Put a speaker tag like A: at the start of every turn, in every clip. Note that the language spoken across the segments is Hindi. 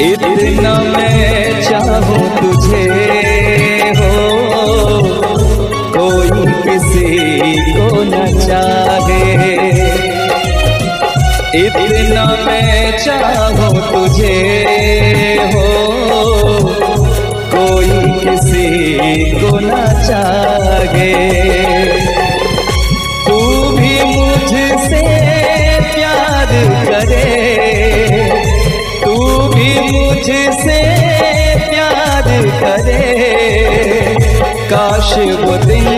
A: इतना मैं चाहूं तुझे हो, कोई किसी को न चाहे। इतना मैं चाहूं तुझे हो, कोई किसी को न चाहे। तू भी मुझसे प्यार करे, तू भी मुझसे प्यार करे, काश वो दिन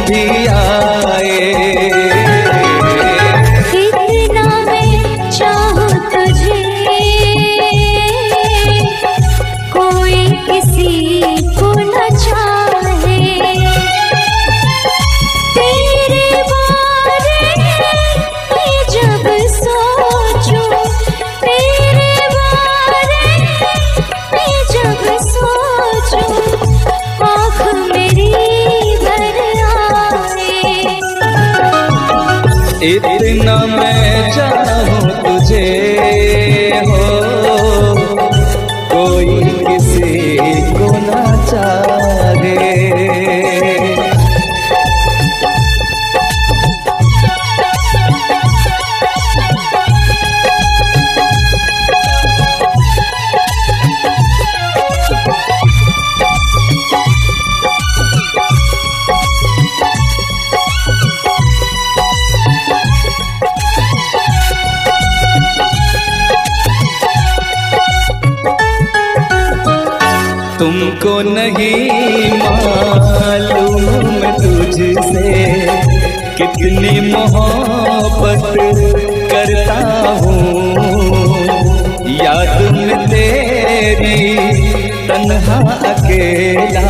A: भी आए।
B: इतना मैं चाहूं तुझे, कोई किसी को न चाहे। तेरे बारे में जब सोचूं, तेरे बारे में जब सोचूं, आँख मेरी भर आए।
A: इतना मैं चाहूं तुझे हो, कोई किसी को न चाहे। तुमको नहीं मालूम तुझसे कितनी मोहब्बत करता हूँ। याद में तेरी तन्हा अकेला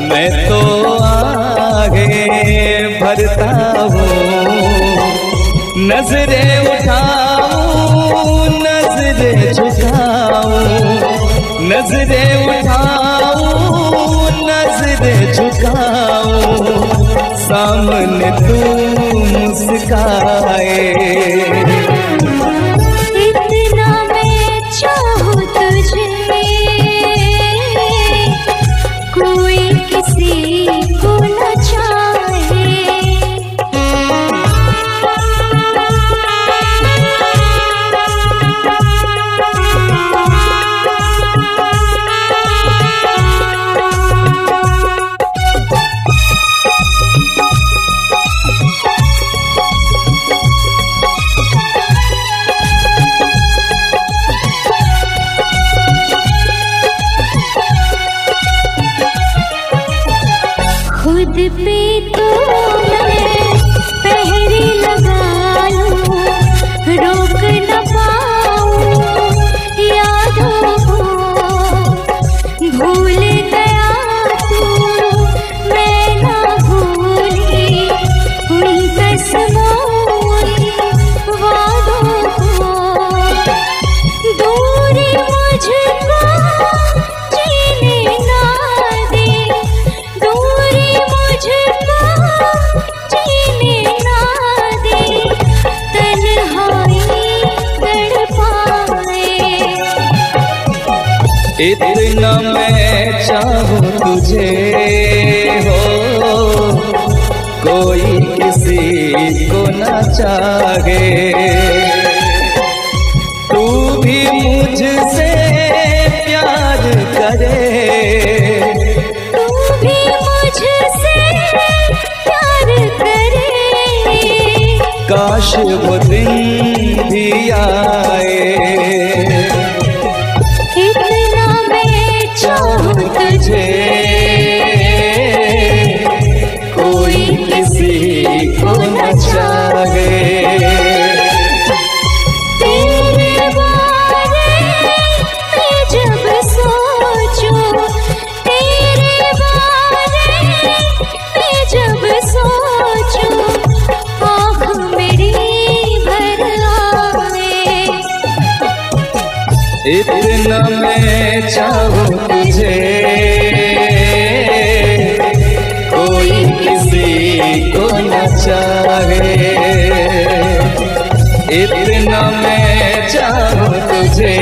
A: मैं तो आगे भरता हूँ। नजरें उठाऊं, नजरें झुकाऊं, नजरें उठाऊं, नजरें झुकाऊं, सामने तू मुस्काए।
B: इतना मैं चाहूं तुझे, कोई किसी को न चाहे। खुद पे तो मैं पहरे लगा लूं, रोक न पाऊं यादों को। भूल गया तू, मैं ना भूली उन कसमों वादों को। दूरी मुझको जीने ना दे, दूरी मुझको जीने ना दे, तन्हाई तड़पाए।
A: इतना मैं चाहूं तुझे हो, कोई किसी को न चाहे। तू भी मुझसे प्यार करे,
B: तू भी मुझसे प्यार करे,
A: काश वो दिन भी आए।
B: इतना मैं चाहूं तुझे,
A: कोई किसी को न चाहे।
B: तेरे बारे में जब सोचूं, तेरे बारे में जब सोचूं, आँख मेरी भर आए।
A: इतना मैं चाहूं तुझे, कोई किसी को न चाहे। इतना मैं चाहूं तुझे।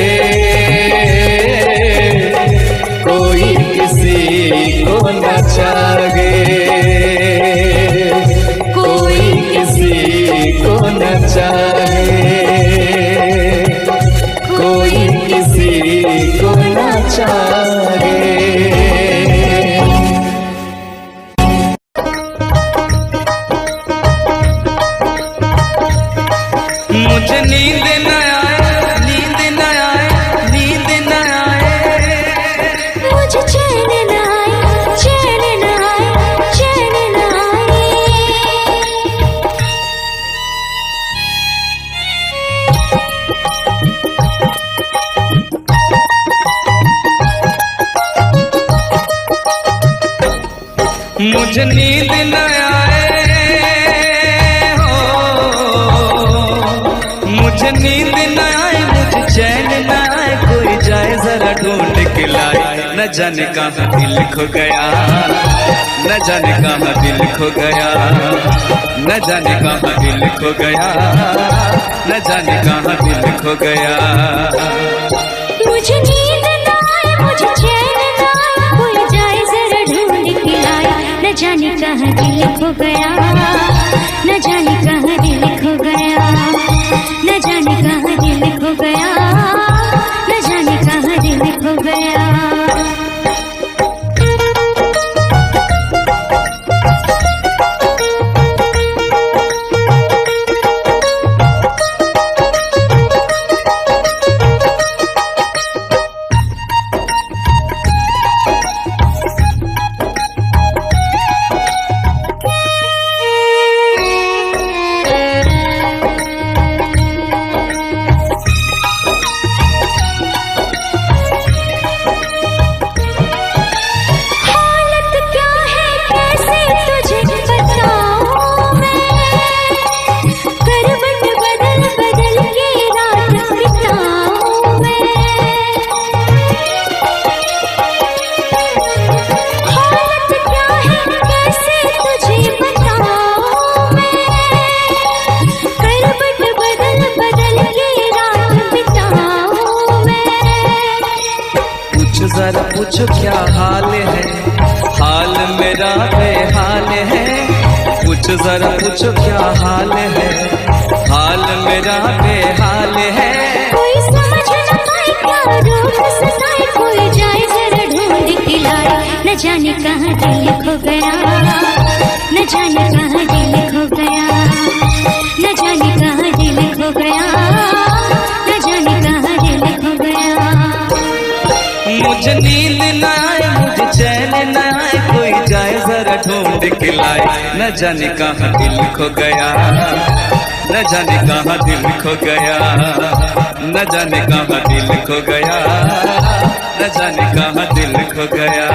A: मुझे नींद न आए हो, मुझे नींद न आए, मुझे चैन न आए, कोई जाए जरा ढूंढ के लाए। न जाने कहाँ दिल खो गया, न जाने कहाँ दिल खो गया, न जाने कहाँ दिल खो गया, न जाने कहाँ दिल खो गया।
B: मुझे नींद न आए, मुझे चैन न आए, कोई जाए जरा ढूंढ के लाए। न जाने कहाँ दिल खो गया, न जाने कहाँ दिल खो गया, न जाने कहाँ दिल खो गया, न जाने कहाँ दिल खो गया।
A: जरा पूछो क्या हाल है, हाल मेरा बेहाल है। पूछो जरा पूछो क्या हाल है, हाल मेरा बेहाल है।
B: कोई समझ न पाए क्या रोग सताए, कोई जाए जरा ढूंढ के लाए। न जाने कहाँ दिल खो गया, न जाने कहाँ दिल खो गया, न जाने कहाँ दिल खो गया, न जाने कहाँ दिल खो गया।
A: मुझे नींद न आए, मुझे चैन न आए, कोई जाए जरा ढूंढ के लाए। न जाने कहाँ दिल खो गया, न जाने कहाँ दिल खो गया, न जाने कहाँ दिल खो गया, न जाने कहाँ दिल खो गया।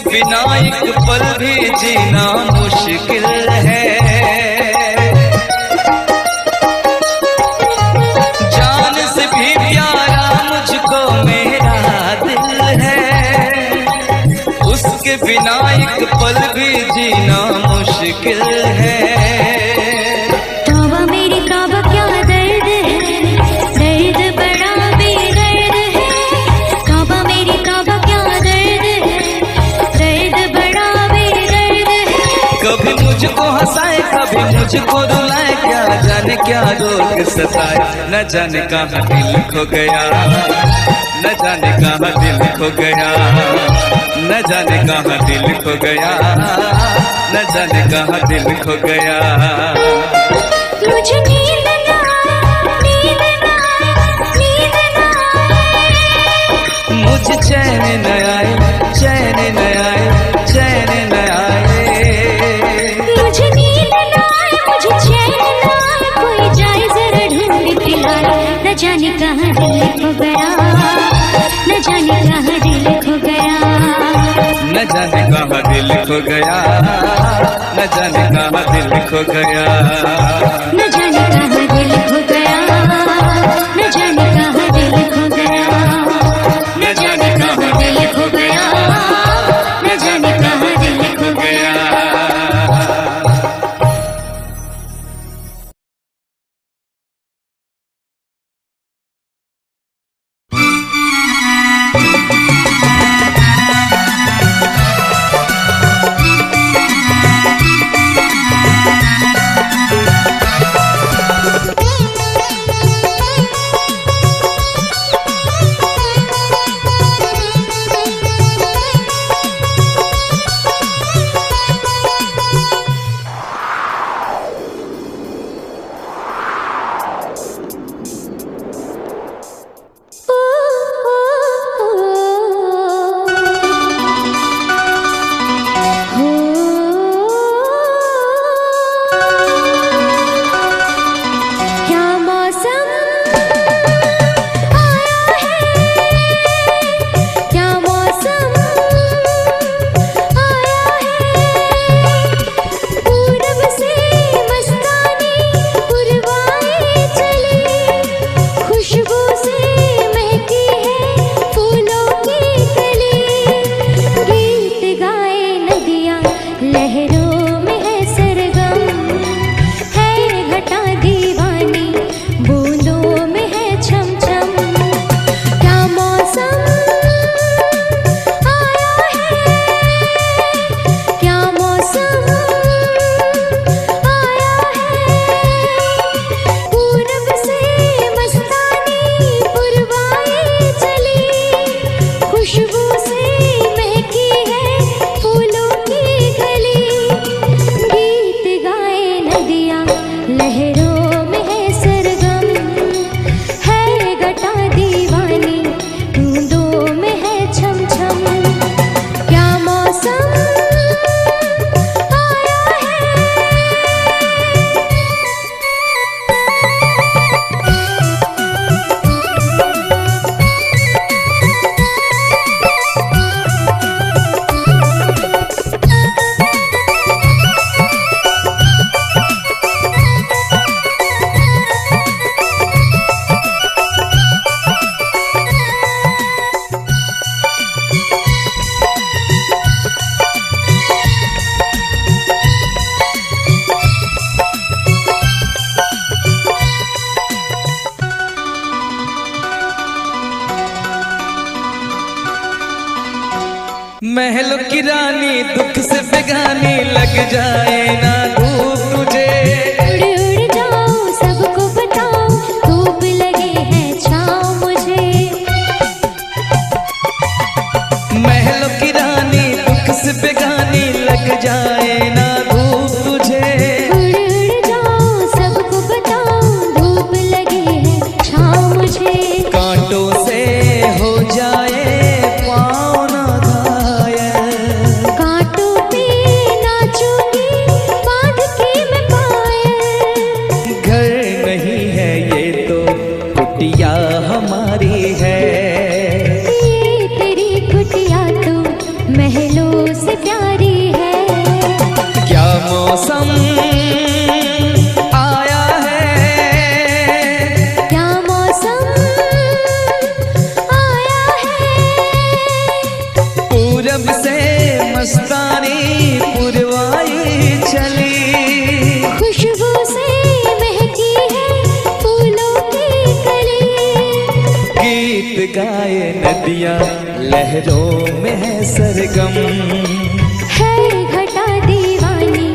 A: बिना एक पल भी जीना मुश्किल है। जान से भी प्यारा मुझको मेरा दिल है, उसके बिना एक पल भी जीना मुश्किल है।
B: तौबा मेरी तौबा क्या दर्द है, दर्द बड़ा बेदर्द है। तौबा मेरी तौबा क्या दर्द है, दर्द बड़ा बेदर्द है।
A: कभी मुझको हंसाए कभी मुझको रुलाए, क्या जाने क्या रोग सताए। न जाने कहाँ दिल खो गया, न जाने कहाँ दिल खो गया, न जाने कहाँ दिल खो गया, न जाने कहाँ दिल खो गया।
B: मुझे नींद ना आए, नींद ना आए, नींद ना आए।
A: मुझे चैन न आए, चैन न आए, चैन न आए।
B: मुझे नींद ना आए, मुझे चैन ना आए, कोई जाए जरा ढूंढ के लाए। न जाने कहाँ दिल खो गया, न जाने कहाँ दिल खो गया,
A: न जाने कहाँ दिल खो गया, न जाने कहाँ दिल खो गया,
B: न जाने कहाँ दिल खो गया, न जाने कहाँ दिल खो गया, न जाने कहाँ दिल खो गया, न जाने कहाँ दिल खो गया।
A: महलों की रानी दुख से बेगानी लग जाए ना धूप तुझे।
B: उड़ उड़ जाऊं सबको बताऊं धूप लगे है छाँव मुझे।
A: महलों की रानी दुख से बेगानी लग जाए ना धूप तुझे।
B: उड़ उड़ जाऊं सबको बताऊं धूप लगे है छाँव मुझे।
A: कांटों से हो जाए पाँव ना घायल,
B: कांटों पे नाचूंगी बांध के मैं पायल।
A: घर नहीं है ये तो कुटिया हमारी है।
B: ये तेरी कुटिया तो महलों से प्यारी है।
A: क्या मौसम आया है,
B: क्या मौसम आया है।
A: पूरब से मस्तानी पुरवाई चली।
B: खुशबू से महकी है फूलों की कली।
A: गीत गाए नदियाँ लहरों में है सरगम।
B: है घटा दीवानी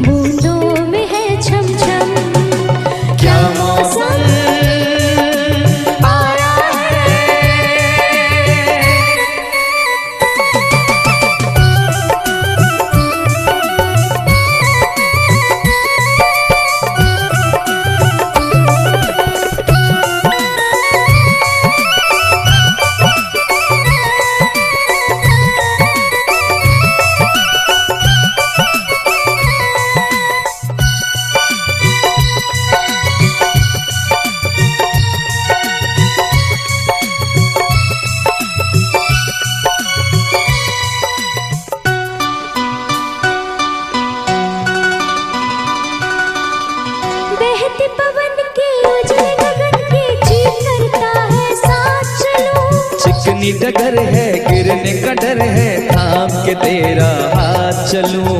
B: बूंदों में है छम छम।
A: क्या मौसम आया
B: बहते पवन के उजले गगन के जी करता है साथ चलूं।
A: चिकनी डगर है गिरने का डर है थाम के तेरा हाथ चलूं।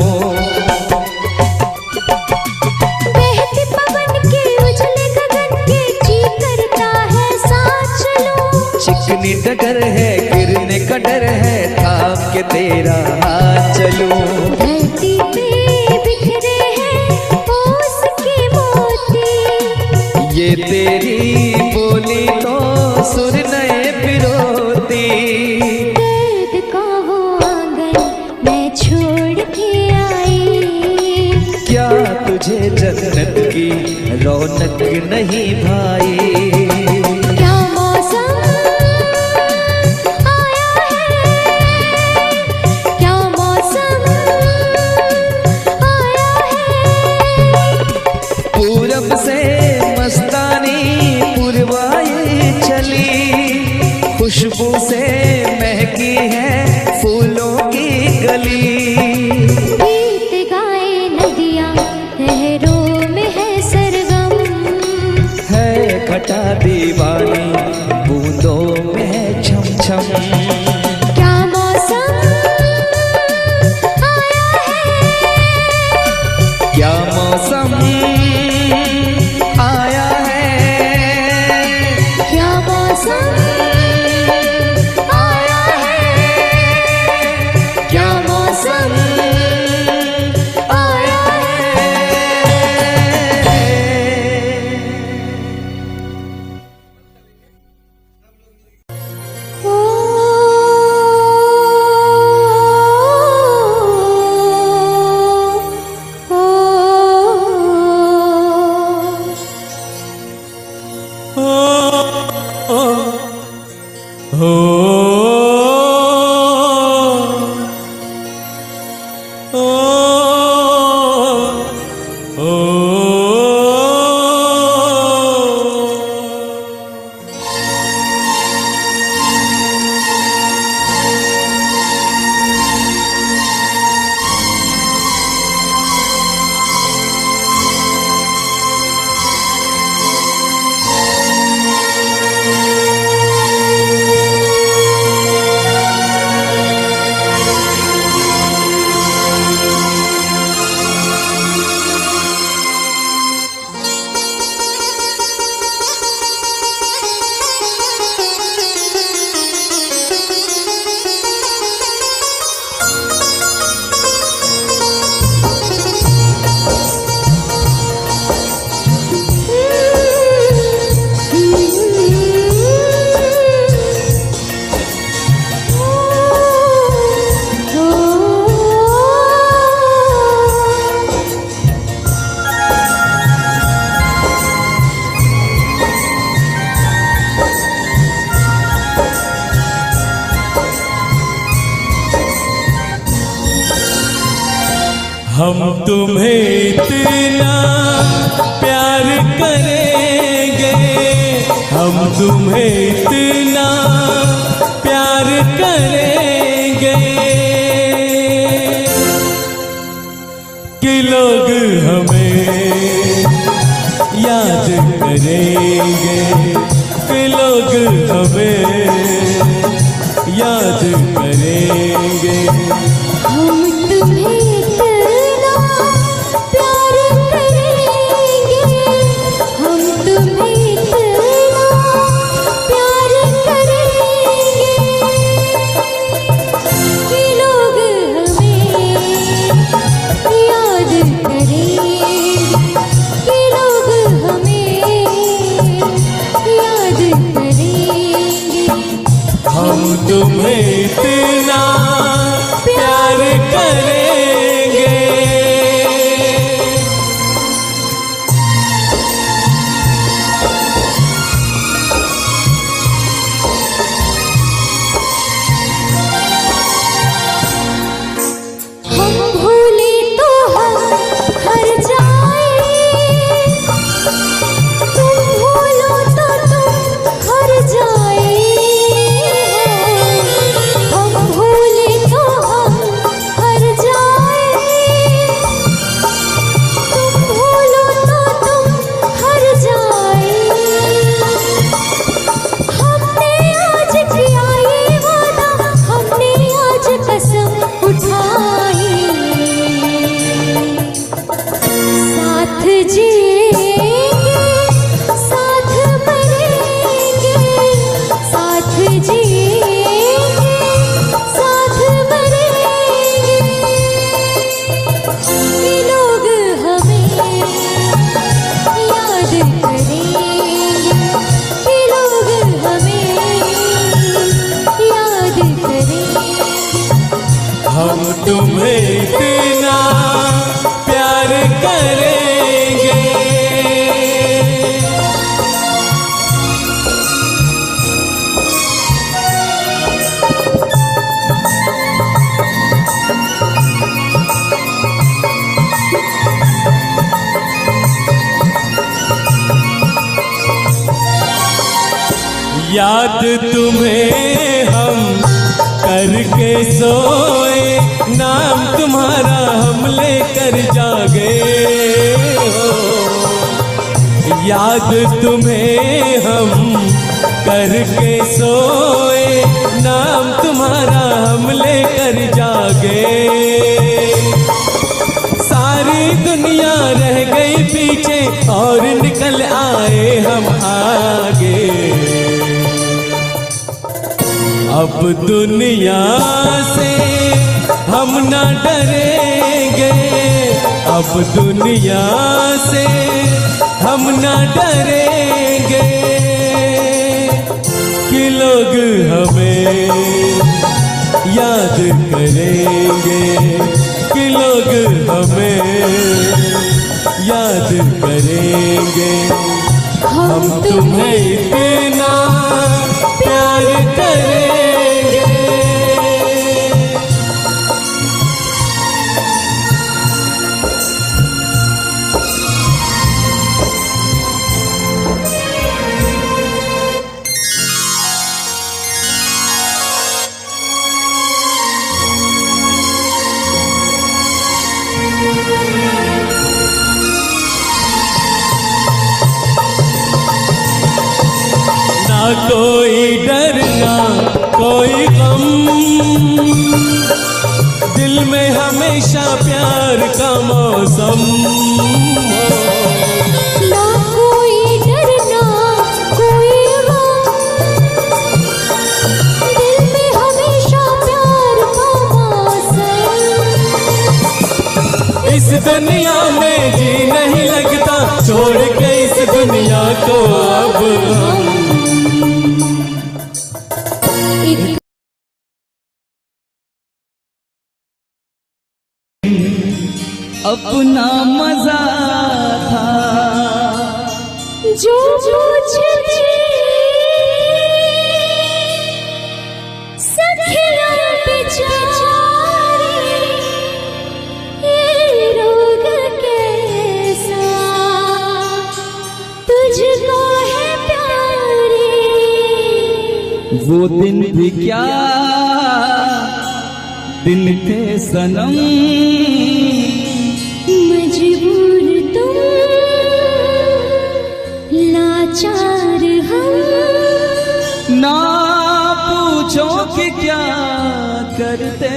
B: बहते पवन के उजले गगन के जी करता है साथ चलूं।
A: चिकनी डगर है गिरने का डर है थाम के तेरा हाथ चलूं।
B: धरती पे बिखरे हैं ओस के मोती।
A: ये तेरी बोली तो सुर नए पिरोती।
B: दर्द का वो आंगन मैं छोड़ के आई।
A: क्या तुझे जन्नत की रौनक नहीं भाई।
B: क्या मौसम आया है। क्या मौसम आया है।
A: पूरब से मस्तानी पुरवाई चली। खुशबू से महकी है फूलों की गली।
B: गीत गाए नदियाँ लहरों में है सरगम।
A: है घटा दीवानी बूंदों में है छम छम।
B: क्या मौसम आया है।
A: क्या मौसम आया है।
B: क्या मौसम आया है।
C: हम तुम्हें इतना प्यार करेंगे, हम तुम्हें इतना प्यार करेंगे कि लोग हमें याद करेंगे, कि लोग हमें याद करेंगे।
B: हम तुम्हें इतना प्यार करेंगे, हम तुम्हें इतना प्यार करेंगे कि लोग हमें याद करेंगे, कि लोग हमें याद करेंगे।
C: हम तुम्हें इतना प्यार करेंगे।
B: हम भूले तो हम हर जाए, तुम भूलो तो तुम हर जाए। हम भूले तो हम हर जाए, तुम भूलो तो तुम हर जाए। हमने आज किया ये वादा, हमने आज कसम उठाई, साथ जिएंगे साथ मरेंगे, साथ जिएंगे साथ मरेंगे कि लोग हमें याद करेंगे, कि लोग हमें याद करेंगे।
C: हम तुम्हें इतना प्यार करेंगे। याद तुम्हें हम करके सोए, नाम तुम्हारा हम लेकर जागे हो। याद तुम्हें हम करके सोए, नाम तुम्हारा हम लेकर जागे। सारी दुनिया रह गई पीछे और निकल आए हम आगे। अब दुनिया से हम न डरेंगे, अब दुनिया से हम न डरेंगे कि लोग हमें याद करेंगे, कि लोग हमें याद करेंगे। हम तुम्हें इतना प्यार करेंगे। ना कोई डर ना कोई गम, दिल में हमेशा प्यार का मौसम हो।
B: ना कोई डर ना कोई गम, दिल में हमेशा प्यार का मौसम।
C: इस दुनिया में जी नहीं लगता, छोड़ के इस दुनिया को अब हम
A: अपना मजा था
B: जो मुझे सखियां बेचारी
A: वो दिन भी क्या दिन थे सनम,
B: मजबूर तुम लाचार हम,
A: ना पूछो कि क्या करते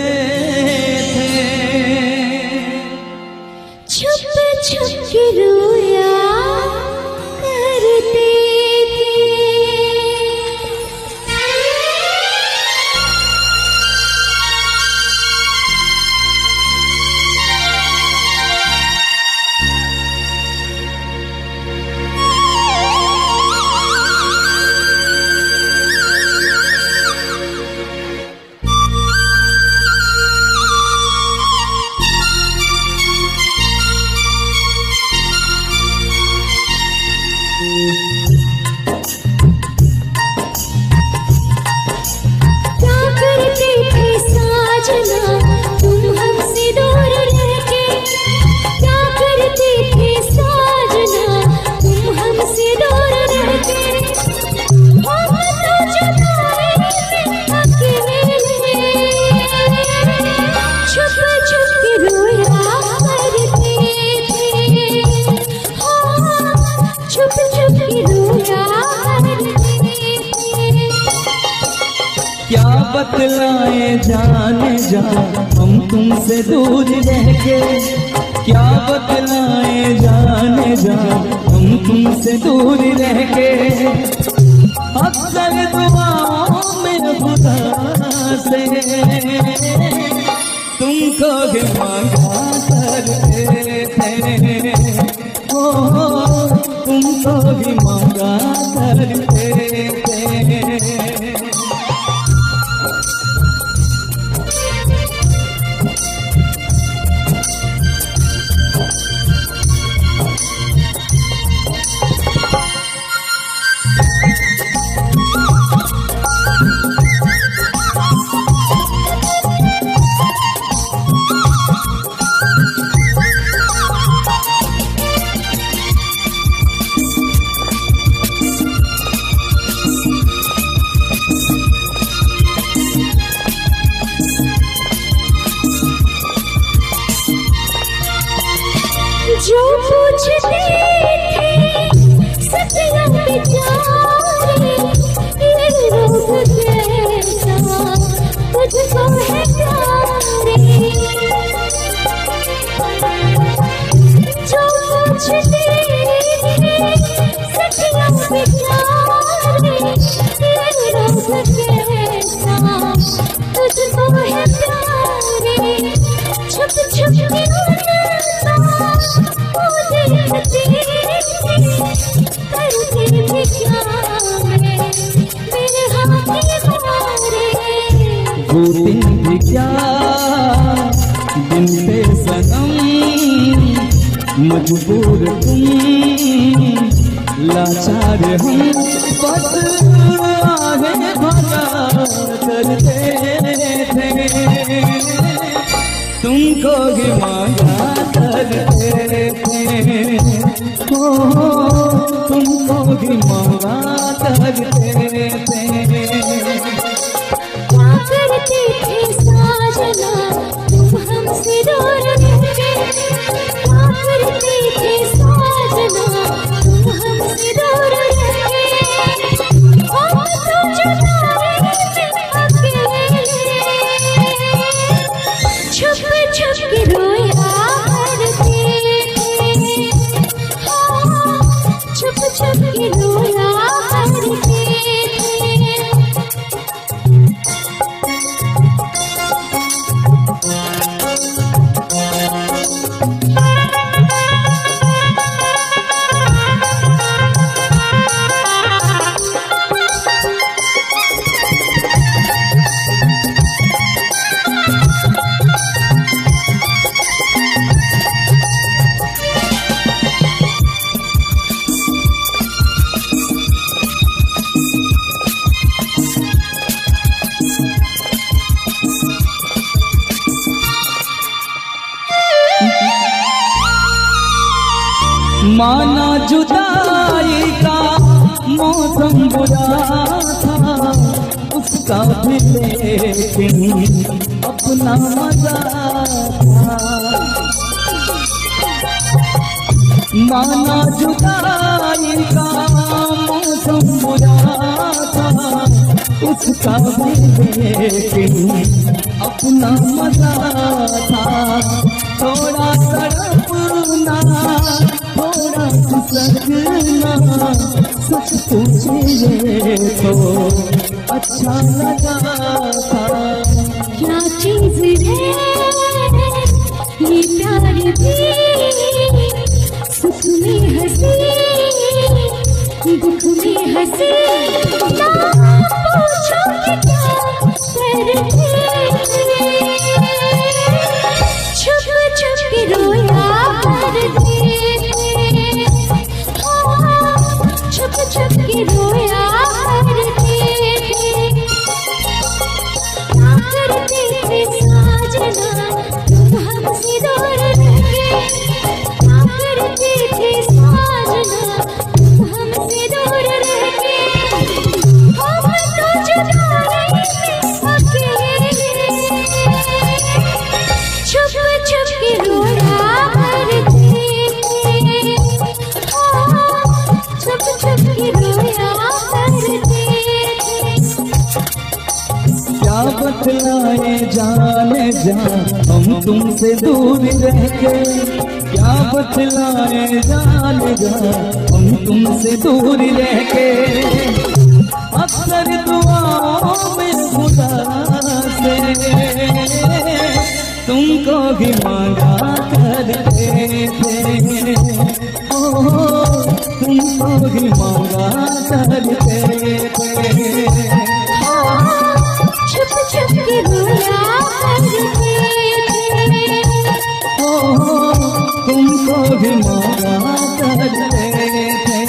A: थे,
B: छुप छुप के रोया करते थे। क्या करते थे साजना तुम हमसे दूर रह के, क्या करते थे साजना तुम हमसे दूर रह के, हम तो जगाए अकेले, छुप छुप के रोया करते थे, छुप छुप के रोया करते थे।
A: क्या बतलाए जाने जा हम तुमसे दूर रह के, क्या बतलाए जाने जा हम तुमसे दूर रह के, अक्सर दुआओं में खुदा से तुमको ही मांगा करते थे, ओ तुमको ही मांगा करते थे।
B: जो पूछते थे सतिया बेचारे, ये रोग कैसा तुझको है प्यारे, जो पूछते थे सतिया बेचारे, ये रोग कैसा तुझको है प्यारे, छुप छुप के करते थे क्या मेरे हाथ मारे,
A: वो दिन भी क्या दिन थे सनम, मजबूर तुम लाचार हम, बस आगे भगा करते थे, तुमको ही मांगा करते थे, ओ तुमको ही मांगा करते थे।
B: क्या करते थे साजना तुम हमसे दूर रह के, क्या करते थे साजना तुम हमसे दूर रह के, हम तो जगाए अकेले, छुप छुप के रोया करते थे, छुप छुप के रोया करते थे।
A: माना जुदाई का मौसम बुरा था,
C: उसका भी लेकिन अपना मजा था। माना जुदाई का मौसम बुरा था, उसका भी लेकिन अपना मजा था। थोड़ा तड़पना, थोड़ा सकना, सच पूछिए तो अच्छा लगा था।
B: क्या चीज है ये प्यार भी, सुख में हंसी दुख में हंसी। ना पूछो कि क्या करते, छुप छुप के रोया करते, छुप छुप के रोया करते। क्या करते थे साजना तुम हमसे दूर रह के, क्या करते थे साजना तुम हमसे दूर रह के। हम तो जुदा नहीं अकेले, छुप छुप के रोया करते, छुप छुप के रोया करते।
C: क्या बतलाए जाने जा हम तुमसे दूर रह के, क्या बतलाए जाने जा हम तुमसे दूर रह के। अक्सर दुआओं में खुदा से तुमको भी मांगा करते थे, ओ तुमको भी मांगा करते थे।
B: छुप छुप के रोया करते थे,
C: तुमको भी मांगा करते थे।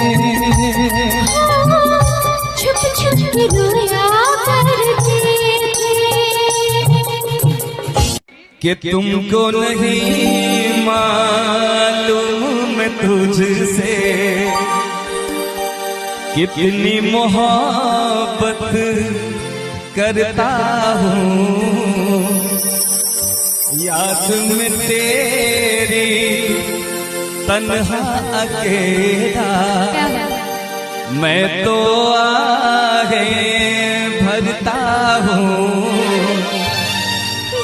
B: छुप छुप के रोया करते
A: कि तुमको नहीं मालूम मैं तुझसे कितनी मोहब्बत करता हूँ। याद में तेरी तन्हा अकेला मैं तो आहे भरता हूँ।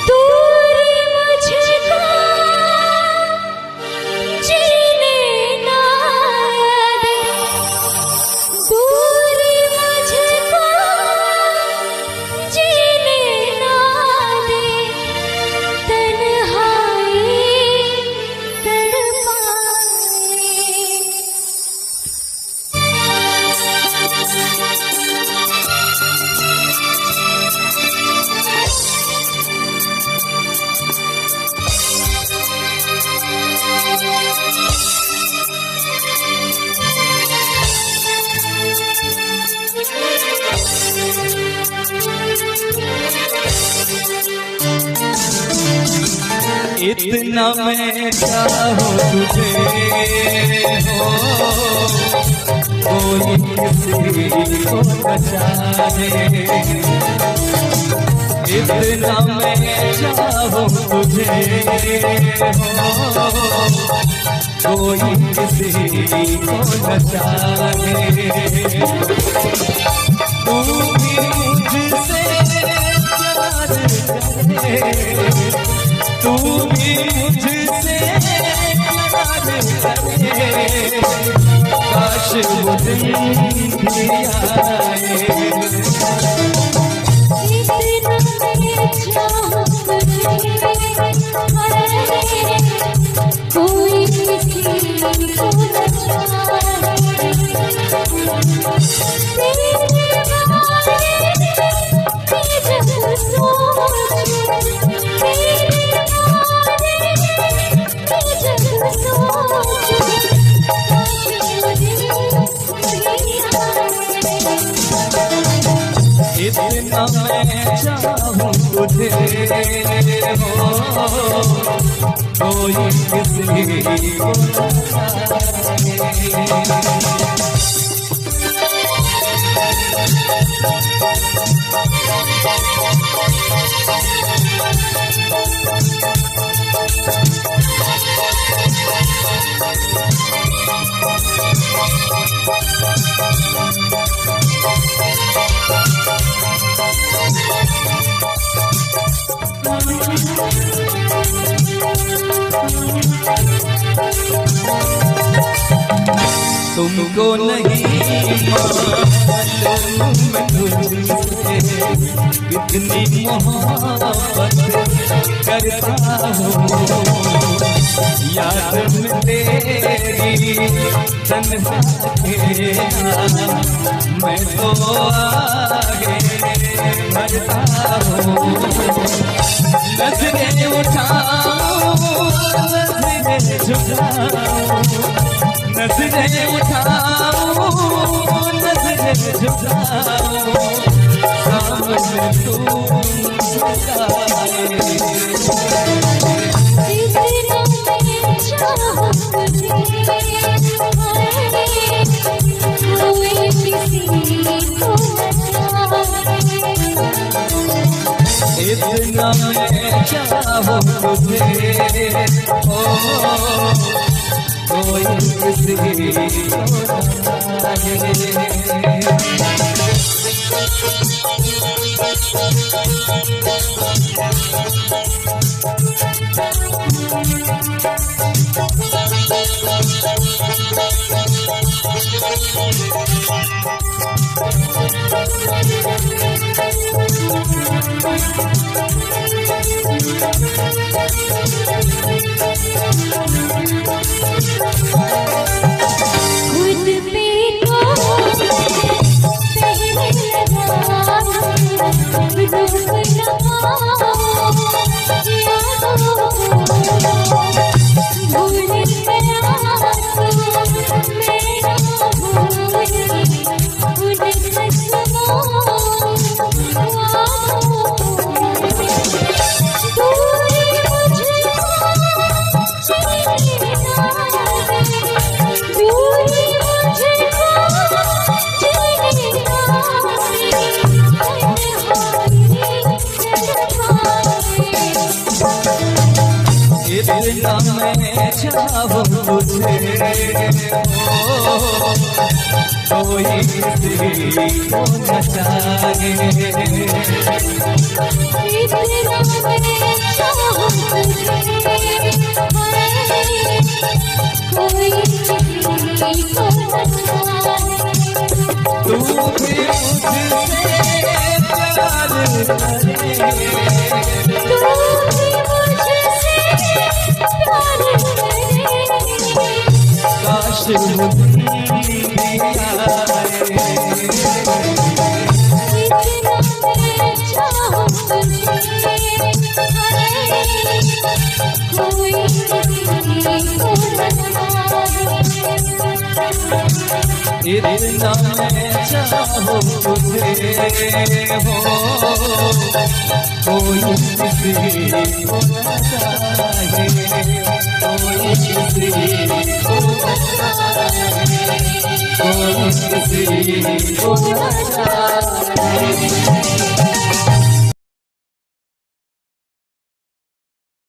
B: दूरी मुझको जीने ना दे, दूरी मुझको जीने ना दे, तन्हाई तड़पाए।
A: इतना मैं चाहूँ तुझे हो कोई किसी को न चाहे। इतना मैं चाहूँ तुझे हो कोई किसी को न चाहे। तू भी मुझसे प्यार करे, तू भी मुझसे प्यार करे, काश वो दिन भी आए।
B: इतना मैं चाहूँ तुझे, कोई किसी को न चाहे। तेरे बारे में जब सोचूं, तेरे बारे में जब सोचूं, काश वो दिन भी आए।
A: इतना मैं चाहूँ तुझे हो कोई किसी को न चाहे। तुमको नहीं मालूम मैं तुझसे कितनी मोहब्बत करता हूँ। याद में तेरी तन्हा अकेला मैं तो आगे बढ़ता हूँ। नजरें उठाऊं नजरें झुकाऊं, नजरें उठाऊं नजरें झुकाऊं, सामने तुम इतना मैं चाहूं तुझे, ओ कोई किसी को इतना मैं चाहूं तुझे, कोई किसी को न जाने।
B: इतना मैं चाहूं तुझे, कोई किसी को न जाने।
A: तू भी मुझसे प्यार करे, काश इतना मैं चाहूं तुझे हो, कोई किसी को न जाने, कोई किसी को न जाने, कोई किसी को न जाने।